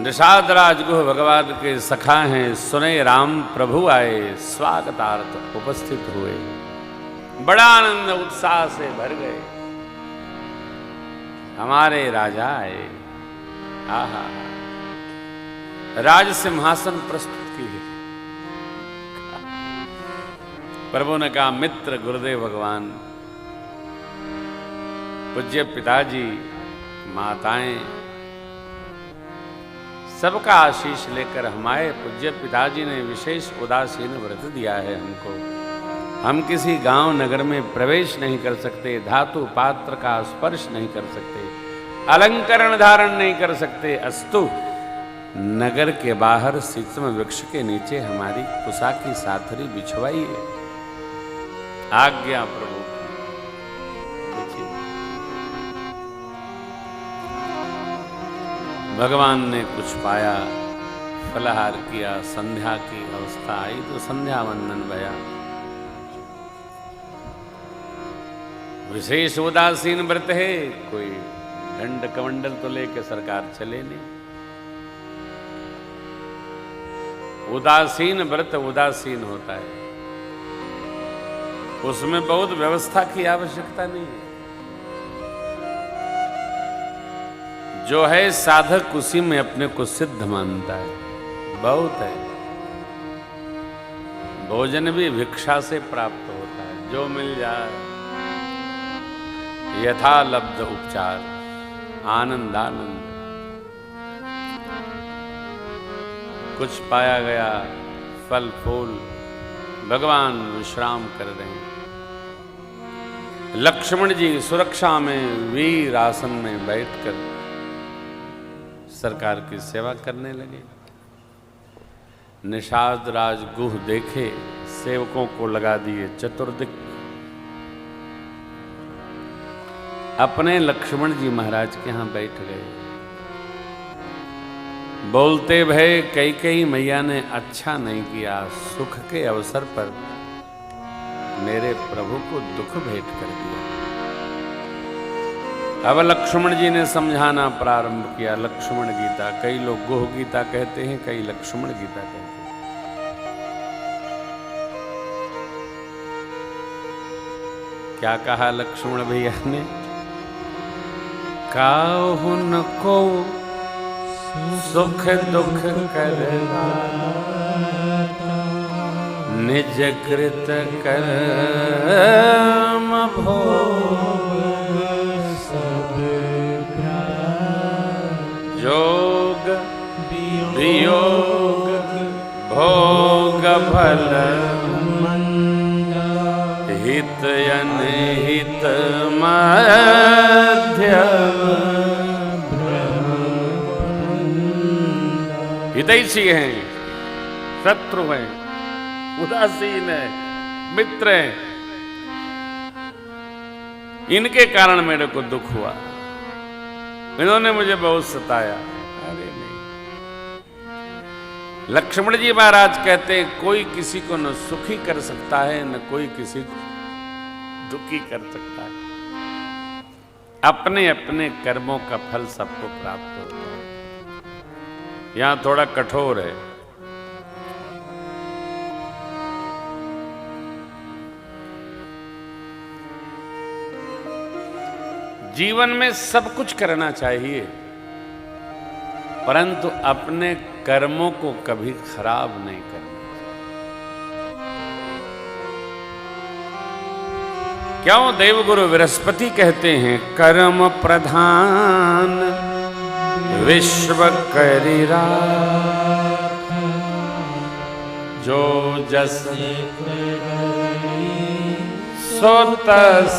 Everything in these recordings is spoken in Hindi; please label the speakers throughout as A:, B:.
A: निषाद राजगुह भगवान के सखा हैं, सुने राम प्रभु आए, स्वागतार्थ उपस्थित हुए, बड़ा आनंद उत्साह से भर गए। हमारे राजा आए, आहा, राज सिंहासन प्रस्तुत की है। प्रभु ने कहा, मित्र गुरुदेव भगवान, पूज्य पिताजी, माताएं, सबका आशीष लेकर हमारे पूज्य पिताजी ने विशेष उदासीन व्रत दिया है हमको। हम किसी गांव नगर में प्रवेश नहीं कर सकते, धातु पात्र का स्पर्श नहीं कर सकते, अलंकरण धारण नहीं कर सकते, अस्तु नगर के बाहर शीशम वृक्ष के नीचे हमारी कुसा की साथरी बिछवाई है। आज्ञा प्रभु। भगवान ने कुछ पाया, फलाहार किया, संध्या की अवस्था आई तो संध्या वंदन भया। विशेष उदासीन व्रत है, कोई दंड कमंडल तो लेके सरकार चले नहीं। उदासीन व्रत उदासीन होता है, उसमें बहुत व्यवस्था की आवश्यकता नहीं है। जो है साधक उसी में अपने को सिद्ध मानता है, बहुत है। भोजन भी भिक्षा से प्राप्त होता है, जो मिल जाए, यथा लब्ध उपचार, आनंद आनंद। कुछ पाया गया, फल फूल, भगवान विश्राम कर रहे हैं। लक्ष्मण जी सुरक्षा में वीर आसन में बैठकर सरकार की सेवा करने लगे। निषाद राजगुह देखे, सेवकों को लगा दिए चतुर्दिक। अपने लक्ष्मण जी महाराज के यहां बैठ गए। बोलते भय कैकेयी मैया ने अच्छा नहीं किया, सुख के अवसर पर मेरे प्रभु को दुख भेंट कर दिया। अब लक्ष्मण जी ने समझाना प्रारंभ किया। लक्ष्मण गीता, कई लोग गुह गीता कहते हैं, कई लक्ष्मण गीता कहते हैं। क्या कहा लक्ष्मण भैया ने? काहुन को सुख दुख करना, निज कृत कर्म भोग, जोग वियोग भोग फल, हित अनहित मध्यम, हितैषी हैं, शत्रु हैं, उदासीन है, मित्र हैं, इनके कारण मेरे को दुख हुआ, इन्होंने मुझे बहुत सताया। अरे नहीं, लक्ष्मण जी महाराज कहते, कोई किसी को न सुखी कर सकता है, न कोई किसी को दुखी कर सकता है। अपने अपने कर्मों का फल सबको प्राप्त होता है। यहां थोड़ा कठोर है। जीवन में सब कुछ करना चाहिए, परंतु अपने कर्मों को कभी खराब नहीं करना। क्यों? देवगुरु बृहस्पति कहते हैं, कर्म प्रधान विश्व करिरा, जो जस सो तस,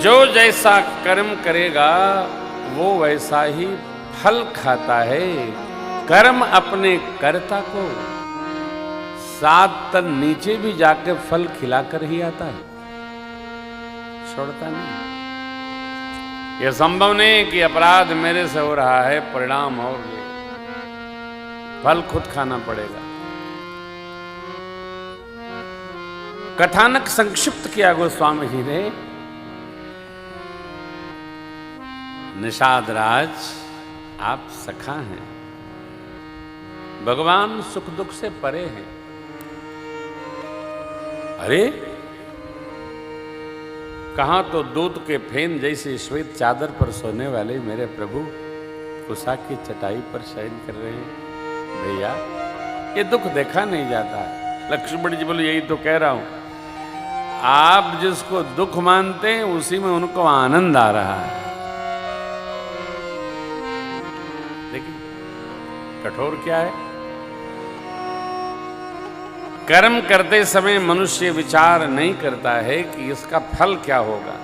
A: जो जैसा कर्म करेगा वो वैसा ही फल खाता है। कर्म अपने कर्ता को 7 तन नीचे भी जाके फल खिलाकर ही आता है, छोड़ता नहीं। यह संभव नहीं कि अपराध मेरे से हो रहा है, परिणाम और ले, फल खुद खाना पड़ेगा। कथानक संक्षिप्त किया गोस्वामी जी ने। निषाद राज आप सखा हैं, भगवान सुख दुख से परे हैं। अरे कहां तो दूत के फेन जैसे श्वेत चादर पर सोने वाले मेरे प्रभु कुशा की चटाई पर शयन कर रहे हैं। भैया ये दुख देखा नहीं जाता। लक्ष्मण जी बोले यही तो कह रहा हूं, आप जिसको दुख मानते हैं उसी में उनको आनंद आ रहा है। देखिए कठोर क्या है। कर्म करते समय मनुष्य विचार नहीं करता है कि इसका फल क्या होगा।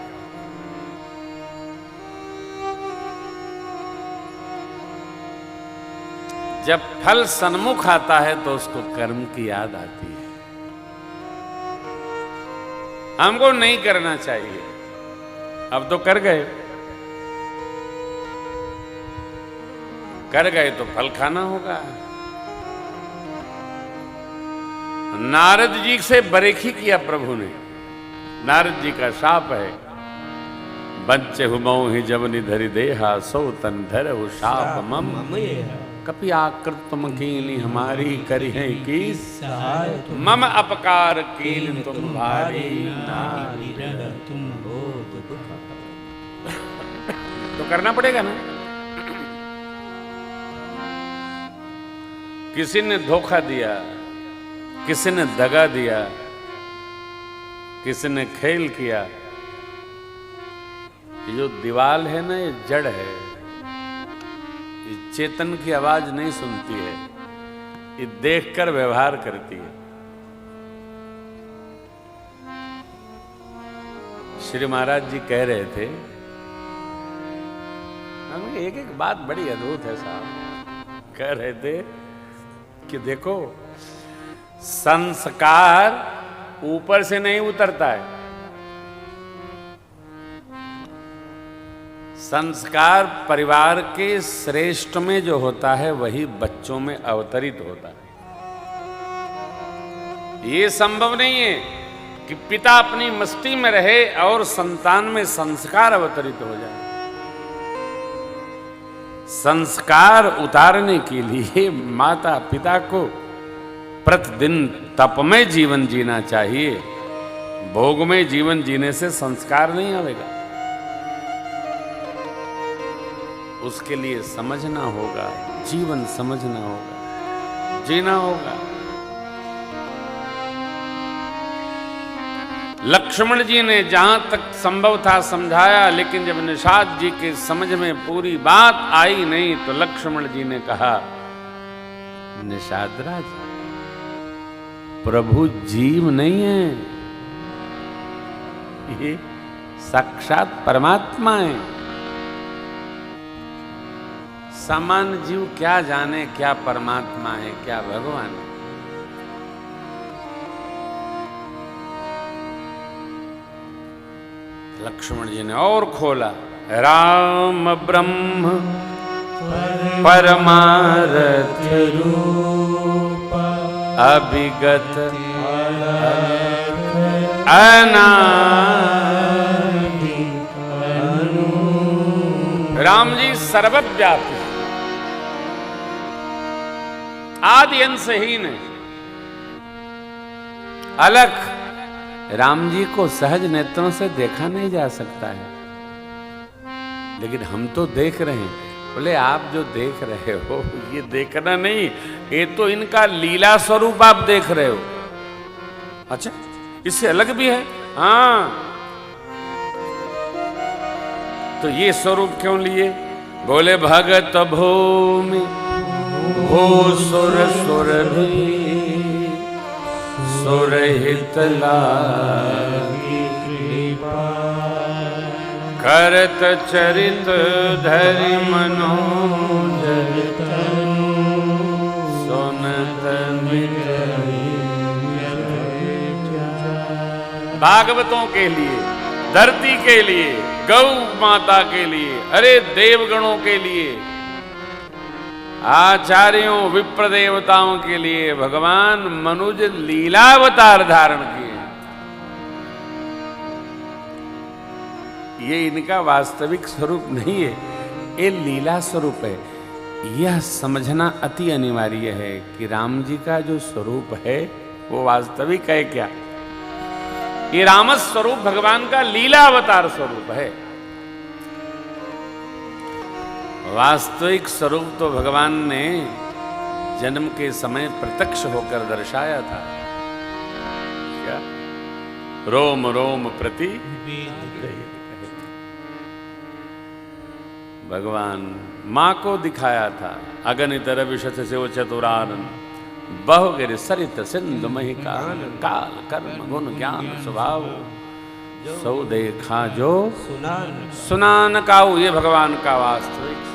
A: जब फल सन्मुख आता है तो उसको कर्म की याद आती है। हमको नहीं करना चाहिए, अब तो कर गए तो फल खाना होगा। नारद जी से बरेखी किया प्रभु ने। नारद जी का शाप है, बंच हुमऊ ही जब निधरि देहा सो तन धर शाप मम कपि आकृत तुम कीनी हमारी करी है की मम अपकार कीन तुम भारी तुम हो तो करना पड़ेगा ना। किसी ने धोखा दिया, किसी ने दगा दिया, किसी ने खेल किया। ये जो दीवाल है ना ये जड़ है, ये चेतन की आवाज नहीं सुनती है, ये देखकर व्यवहार करती है। श्री महाराज जी कह रहे थे, एक एक बात बड़ी अद्भुत है साहब। कह रहे थे कि देखो संस्कार ऊपर से नहीं उतरता है, संस्कार परिवार के श्रेष्ठ में जो होता है वही बच्चों में अवतरित होता है। ये संभव नहीं है कि पिता अपनी मस्ती में रहे और संतान में संस्कार अवतरित हो जाए। संस्कार उतारने के लिए माता पिता को प्रतिदिन तप में जीवन जीना चाहिए। भोग में जीवन जीने से संस्कार नहीं आएगा। उसके लिए समझना होगा, जीवन समझना होगा, जीना होगा। लक्ष्मण जी ने जहां तक संभव था समझाया, लेकिन जब निषाद जी के समझ में पूरी बात आई नहीं तो लक्ष्मण जी ने कहा, निषाद राज प्रभु जीव नहीं है, ये साक्षात परमात्मा है। सामान्य जीव क्या जाने क्या परमात्मा है क्या भगवान है। लक्ष्मण जी ने और खोला, राम ब्रह्म परमारथ रूप अभिगत अनादि। राम जी सर्वव्यापी आदि अंशहीन है। अलग राम जी को सहज नेत्रों से देखा नहीं जा सकता है, लेकिन हम तो देख रहे हैं। बोले आप जो देख रहे हो ये देखना नहीं, ये तो इनका लीला स्वरूप आप देख रहे हो। अच्छा इससे अलग भी है। हाँ तो ये स्वरूप क्यों लिए? बोले भगत भूमि भू सुर सुर भी सुरहित लागी कृपा करत चरित धरि मनोज सुनत भागवतों के लिए, धरती के लिए, गौ माता के लिए, अरे देवगणों के लिए, आचार्यों विप्र देवताओं के लिए भगवान मनुज लीलावतार धारण किए। ये इनका वास्तविक स्वरूप नहीं है। ये लीला स्वरूप है। यह समझना अति अनिवार्य है कि राम जी का जो स्वरूप है वो वास्तविक है क्या। ये राम स्वरूप भगवान का लीला अवतार स्वरूप है। वास्तविक स्वरूप तो भगवान ने जन्म के समय प्रत्यक्ष होकर दर्शाया था। क्या? रोम रोम प्रति भगवान मां को दिखाया था। अगणित रविशत से वो चतुरानन बहुगिर सरित सिंधु मही काल काल कर्म गुण ज्ञान स्वभाव सौ देखा जो सुनान काऊ। ये भगवान का वास्तविक